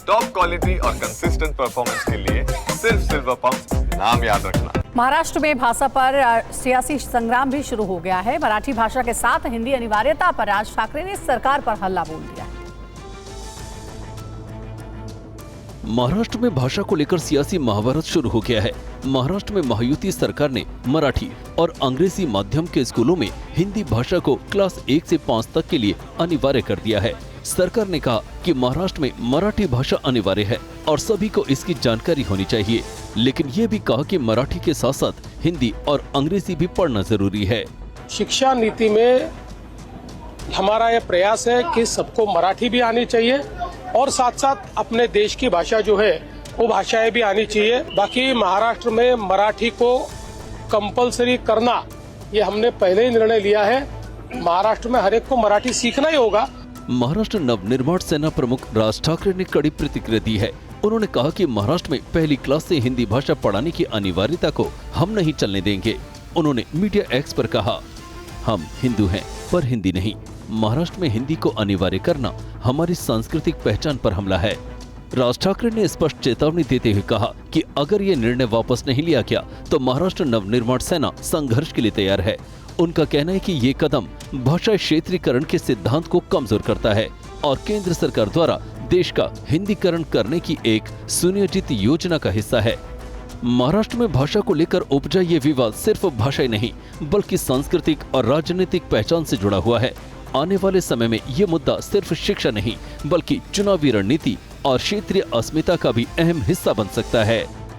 Top quality और consistent performance के लिए सिर्फ सिल्वर पंप नाम याद रखना। महाराष्ट्र में भाषा पर सियासी संग्राम भी शुरू हो गया है। मराठी भाषा के साथ हिंदी अनिवार्यता पर राज ठाकरे ने सरकार पर हल्ला बोल दिया है। महाराष्ट्र में भाषा को लेकर सियासी महाभारत शुरू हो गया है। महाराष्ट्र में महायुति सरकार ने मराठी और अंग्रेजी माध्यम के स्कूलों में हिंदी भाषा को क्लास 1 से 5 तक के लिए अनिवार्य कर दिया है। सरकार ने कहा कि महाराष्ट्र में मराठी भाषा अनिवार्य है और सभी को इसकी जानकारी होनी चाहिए, लेकिन ये भी कहा कि मराठी के साथ साथ हिंदी और अंग्रेजी भी पढ़ना जरूरी है। शिक्षा नीति में हमारा यह प्रयास है कि सबको मराठी भी आनी चाहिए और साथ साथ अपने देश की भाषा जो है वो भाषाएं भी आनी चाहिए। बाकी महाराष्ट्र में मराठी को कंपलसरी करना ये हमने पहले ही निर्णय लिया है। महाराष्ट्र में हर एक को मराठी सीखना ही होगा। महाराष्ट्र नवनिर्माण सेना प्रमुख राज ठाकरे ने कड़ी प्रतिक्रिया दी है। उन्होंने कहा कि महाराष्ट्र में पहली क्लास से हिंदी भाषा पढ़ाने की अनिवार्यता को हम नहीं चलने देंगे। उन्होंने मीडिया एक्स पर कहा, हम हिंदू हैं पर हिंदी नहीं। महाराष्ट्र में हिंदी को अनिवार्य करना हमारी सांस्कृतिक पहचान पर हमला है। राज ठाकरे ने स्पष्ट चेतावनी देते हुए कहा कि अगर ये निर्णय वापस नहीं लिया गया तो महाराष्ट्र नवनिर्माण सेना संघर्ष के लिए तैयार है। उनका कहना है कि ये कदम भाषा क्षेत्रीकरण के सिद्धांत को कमजोर करता है और केंद्र सरकार द्वारा देश का हिंदीकरण करने की एक सुनियोजित योजना का हिस्सा है। महाराष्ट्र में भाषा को लेकर उपजा ये विवाद सिर्फ भाषा ही नहीं बल्कि सांस्कृतिक और राजनीतिक पहचान से जुड़ा हुआ है। आने वाले समय में ये मुद्दा सिर्फ शिक्षा नहीं बल्कि चुनावी रणनीति और क्षेत्रीय अस्मिता का भी अहम हिस्सा बन सकता है।